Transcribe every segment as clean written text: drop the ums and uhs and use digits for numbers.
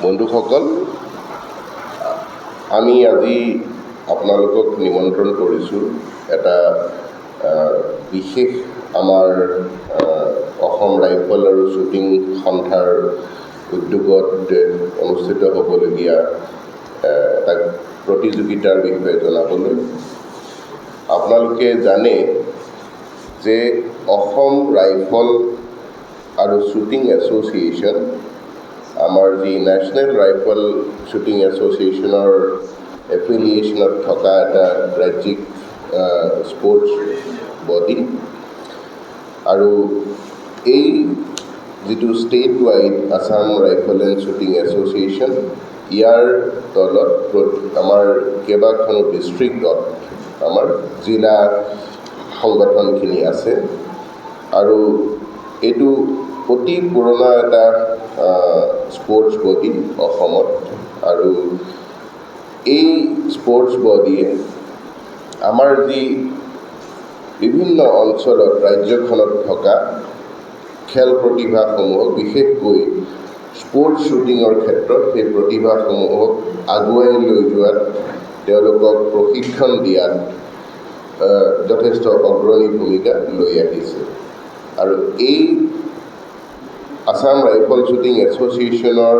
বন্ধুসকল, আমি আজি আপোনালোকক নিমন্ত্ৰণ কৰিছোঁ এটা বিশেষ আমাৰ অসম ৰাইফল আৰু শ্বুটিং সন্থাৰ উদ্যোগত অনুষ্ঠিত হ'বলগীয়া এটা প্ৰতিযোগিতাৰ বিষয়ে জনাবলৈ। আপোনালোকে জানে যে অসম ৰাইফল আৰু শ্বুটিং এছ'চিয়েশ্যন আমাৰ যি নেশ্যনেল ৰাইফল শ্বুটিং এছ'চিয়েশ্যনৰ এফিলিয়েশ্যনত থকা এটা ৰাজ্যিক স্পৰ্টছ বডি, আৰু এই যিটো state wide Assam rifle and shooting association, ইয়াৰ তলত আমাৰ কেইবাখনো ডিষ্ট্ৰিক্টত আমাৰ জিলা সংগঠনখিনি আছে, আৰু এইটো অতি পুৰণা এটা স্পৰ্টছ বডি অসমত। আৰু এই স্পৰ্টছ বডিয়ে আমাৰ যি বিভিন্ন অঞ্চলত ৰাজ্যখনত থকা খেল প্ৰতিভাসমূহক, বিশেষকৈ স্পৰ্টছ শ্বুটিঙৰ ক্ষেত্ৰত সেই প্ৰতিভাসমূহক আগুৱাই লৈ যোৱাত, তেওঁলোকক প্ৰশিক্ষণ দিয়াত যথেষ্ট অগ্ৰণী ভূমিকা লৈ আহিছে। আৰু এই আছাম ৰাইফল শ্বুটিং এছ'চিয়েশ্যনৰ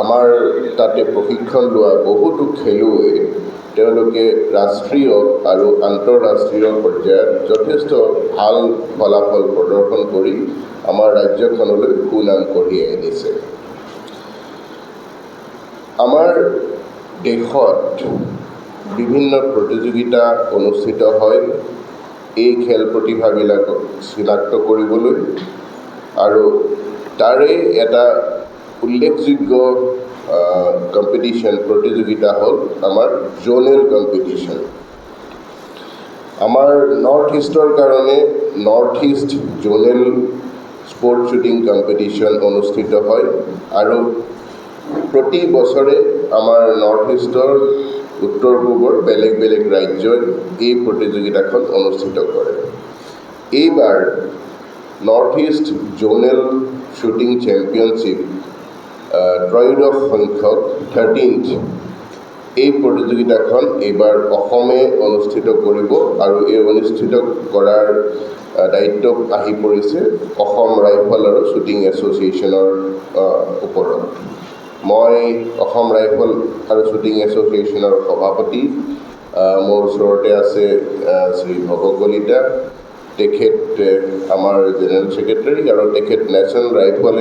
আমাৰ তাতে প্ৰশিক্ষণ লোৱা বহুতো খেলুৱৈ তেওঁলোকে ৰাষ্ট্ৰীয় আৰু আন্তঃৰাষ্ট্ৰীয় পৰ্যায়ত যথেষ্ট ভাল ফলাফল প্ৰদৰ্শন কৰি আমাৰ ৰাজ্যখনলৈ সুনাম কঢ়িয়াই আনিছে। আমাৰ দেশত বিভিন্ন প্ৰতিযোগিতা অনুষ্ঠিত হয় এই খেল প্ৰতিভাবিলাকক চিনাক্ত কৰিবলৈ, আৰু তাৰে এটা উল্লেখযোগ্য প্ৰতিযোগিতা হ'ল আমাৰ জ'নেল কম্পিটিশ্যন। আমাৰ নৰ্থ ইষ্টৰ কাৰণে north east zonal sports shooting competition অনুষ্ঠিত হয়, আৰু প্ৰতি বছৰে আমাৰ নৰ্থ ইষ্টৰ উত্তৰ পূবৰ বেলেগ বেলেগ ৰাজ্যই এই প্ৰতিযোগিতাখন অনুষ্ঠিত কৰে। এইবাৰ north east zonal shooting championship ত্ৰয়োদশ সংখ্যক 13th এই প্ৰতিযোগিতাখন এইবাৰ অসমে অনুষ্ঠিত কৰিব, আৰু এই অনুষ্ঠিত কৰাৰ দায়িত্ব আহি পৰিছে অসম ৰাইফল আৰু শ্বুটিং এছ'চিয়েশ্যনৰ ওপৰত। মই অসম ৰাইফল আৰু শ্বুটিং এছ'চিয়েশ্যনৰ সভাপতি, মোৰ ওচৰতে আছে শ্ৰী ভৱ কলিতা, তেখেত আমাৰ জেনেৰেল ছেক্ৰেটাৰী, আৰু তেখেত নেশ্যনেল ৰাইফল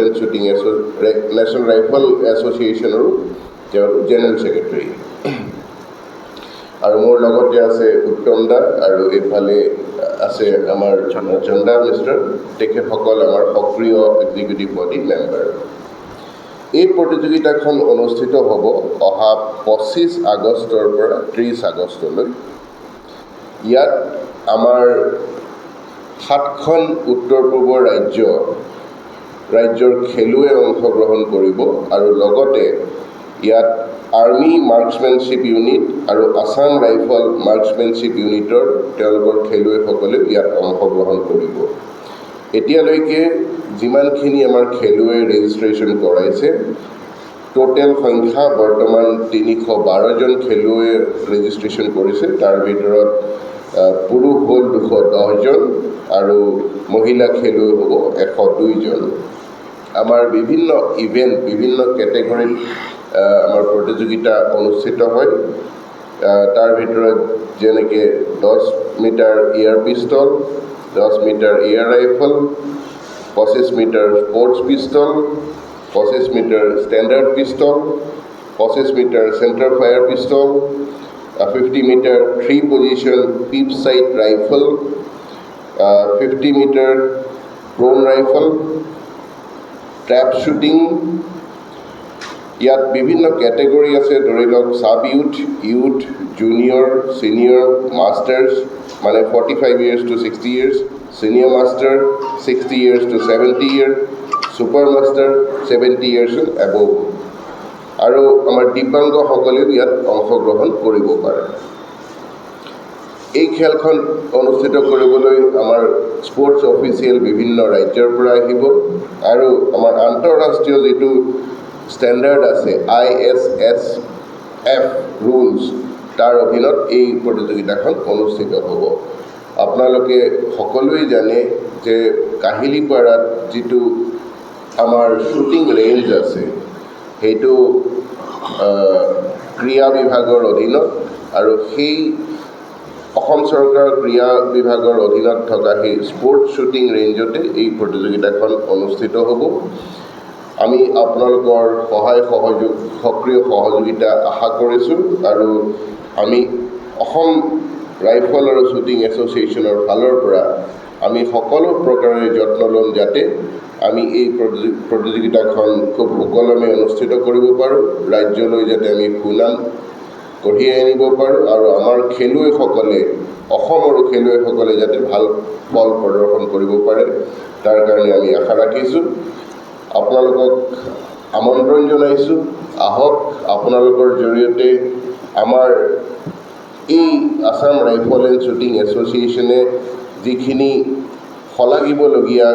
এছ'চিয়েশ্যনৰো তেওঁ জেনেৰেল ছেক্ৰেটাৰী। আৰু মোৰ লগতে আছে উত্তম দা, আৰু এইফালে আছে আমাৰ চন্দা মিশ্ৰ, তেখেতসকল আমাৰ সক্ৰিয় এক্সিকিউটিভ বডি মেম্বাৰ। এই প্ৰতিযোগিতাখন অনুষ্ঠিত হ'ব অহা 25 আগষ্টৰ পৰা 30 আগষ্টলৈ। ইয়াত আমাৰ 7খন উত্তৰ পূবৰ ৰাজ্যৰ খেলুৱৈ অংশগ্ৰহণ কৰিব, আৰু লগতে ইয়াত আৰ্মি মাৰ্কছমেনশ্বিপ ইউনিট আৰু আছাম ৰাইফল মাৰ্কছমেনশ্বিপ ইউনিটৰ তেওঁলোকৰ খেলুৱৈসকলেও ইয়াত অংশগ্ৰহণ কৰিব। এতিয়ালৈকে যিমানখিনি আমাৰ খেলুৱৈ ৰেজিষ্ট্ৰেশ্যন কৰাইছে, টোটেল সংখ্যা বৰ্তমান 312জন খেলুৱৈ ৰেজিষ্ট্ৰেশ্যন কৰিছে। তাৰ ভিতৰত পুৰুষ হ'ল 210জন, আৰু মহিলা খেলুৱৈ হ'ব 102জন। আমাৰ বিভিন্ন ইভেণ্ট, বিভিন্ন কেটেগৰীত আমাৰ প্ৰতিযোগিতা অনুষ্ঠিত হয়। তাৰ ভিতৰত যেনেকৈ 10 metre air pistol, 10 metre air rifle, 25 metre sports pistol, 25 metre standard pistol, 25 metre centre fire pistol, 50 metre 3 position peep sight rifle, 50 metre prone rifle, trap shooting. ইয়াত বিভিন্ন কেটেগৰী আছে, ধৰি লওক sub youth, youth, junior, senior, masters, মানে 45 years to 60 years, senior master 60 years to 70 years, super master 70 years and above, আৰু আমাৰ দিব্যাংগসকলেও ইয়াত অংশগ্ৰহণ কৰিব পাৰে। এই খেলখন অনুষ্ঠিত কৰিবলৈ আমাৰ স্পৰ্টছ অফিচিয়েল বিভিন্ন ৰাজ্যৰ পৰা আহিব আৰু আমাৰ আন্তঃৰাষ্ট্ৰীয় যিটো ষ্টেণ্ডাৰ্ড আছে ISSF ৰুলছ তাৰ অধীনত এই প্ৰতিযোগিতাখন অনুষ্ঠিত হ'ব। আপোনালোকে সকলোৱে জানে যে কাহিলীপাৰাত যিটো আমাৰ শ্বুটিং ৰেঞ্জ আছে সেইটো ক্ৰীড়া বিভাগৰ অধীনত আৰু সেই অসম চৰকাৰৰ ক্ৰীড়া বিভাগৰ অধীনত থকা সেই স্পৰ্টছ শ্বুটিং ৰেঞ্জতে এই প্ৰতিযোগিতাখন অনুষ্ঠিত হ'ব। আমি আপোনালোকৰ সহায় সহযোগ সক্ৰিয় সহযোগিতা আশা কৰিছোঁ আৰু আমি অসম ৰাইফল আৰু শ্বুটিং এছ'চিয়েশ্যনৰ ফালৰ পৰা আমি সকলো প্ৰকাৰে যত্ন ল'ম যাতে আমি এই প্ৰতিযোগিতাখন খুব সুকলমে অনুষ্ঠিত কৰিব পাৰোঁ, ৰাজ্যলৈ যাতে আমি সুনাম কঢ়িয়াই আনিব পাৰোঁ আৰু আমাৰ খেলুৱৈসকলে অসমৰ খেলুৱৈসকলে যাতে ভাল ফল প্ৰদৰ্শন কৰিব পাৰে তাৰ কাৰণে আমি আশা ৰাখিছোঁ। আপোনালোকক আমন্ত্ৰণ জনাইছোঁ, আহক আপোনালোকৰ জৰিয়তে আমাৰ এই আছাম ৰাইফল এণ্ড শ্বুটিং এছ'চিয়েশ্যনে যিখিনি শলাগিবলগীয়া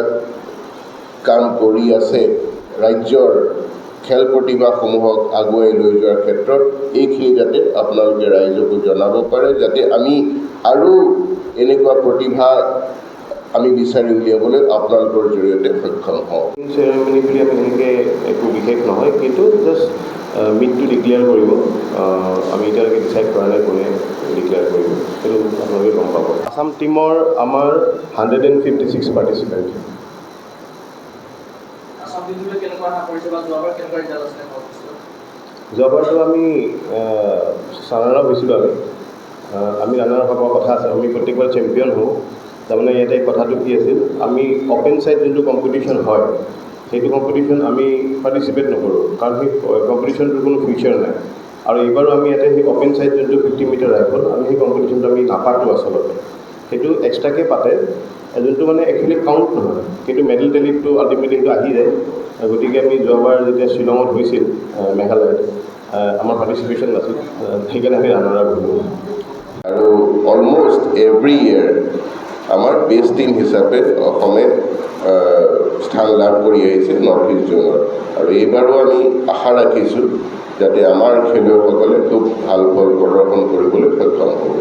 কাম কৰি আছে ৰাজ্যৰ খেল প্ৰতিভাসমূহক আগুৱাই লৈ যোৱাৰ ক্ষেত্ৰত এইখিনি যাতে আপোনালোকে ৰাইজকো জনাব পাৰে যাতে আমি আৰু এনেকুৱা প্ৰতিভা আমি বিচাৰি উলিয়াবলৈ আপোনালোকৰ জৰিয়তে সক্ষম হওঁ। চেৰেমনি বুলি আমি সেনেকৈ একো বিশেষ নহয়, কিন্তু জাষ্ট মিটটো ডিক্লেয়াৰ কৰিব। আমি এতিয়ালৈকে ডিচাইড কৰা নাই কোনে ডিক্লেয়াৰ কৰিব, সেইটো আপোনালোকে গম পাব। আছাম টীমৰ আমাৰ 156 পাৰ্টিচিপেণ্ট। যোৱাবাৰটো আমি ৰানাৰ আপ হৈছিলোঁ। আমি ৰানাৰ আপ হোৱাৰ কথা আছে, আমি প্ৰত্যেকবাৰ চেম্পিয়ন হওঁ। তাৰমানে ইয়াতে কথাটো কি আছিল, আমি অ'পেন চাইড যোনটো কম্পিটিশ্যন হয় সেইটো কম্পিটিশ্যন আমি পাৰ্টিচিপেট নকৰোঁ, কাৰণ সেই কম্পিটিশ্যনটোৰ কোনো ফিউচাৰ নাই। আৰু এইবাৰো আমি ইয়াতে সেই অ'পেন চাইড যোনটো 50 মিটাৰ ৰাইফল আমি সেই কম্পিটিশ্যনটো আমি নাপাতোঁ আচলতে। সেইটো এক্সট্ৰাকৈ পাতে, যোনটো মানে একচুৱেলি কাউণ্ট নহয়, কিন্তু মেডেল টেলিটো আল্টিমেটলি সেইটো আহি যায়। গতিকে আমি যোৱাবাৰ যেতিয়া শ্বিলঙত হৈছিল মেঘালয়ত আমাৰ পাৰ্টিচিপেশ্যন নাছিল, সেইকাৰণে আমি ৰানাৰ আপ হ'লোঁ। আৰু অলমষ্ট এভৰি ইয়েৰ আমাৰ বেষ্ট টীম হিচাপে অসমে স্থান লাভ কৰি আহিছে নৰ্থ ইষ্ট জোনৰ। আৰু এইবাৰো আমি আশা ৰাখিছোঁ যাতে আমাৰ খেলুৱৈসকলে খুব ভাল ফল প্ৰদৰ্শন কৰিবলৈ সক্ষম হ'ব।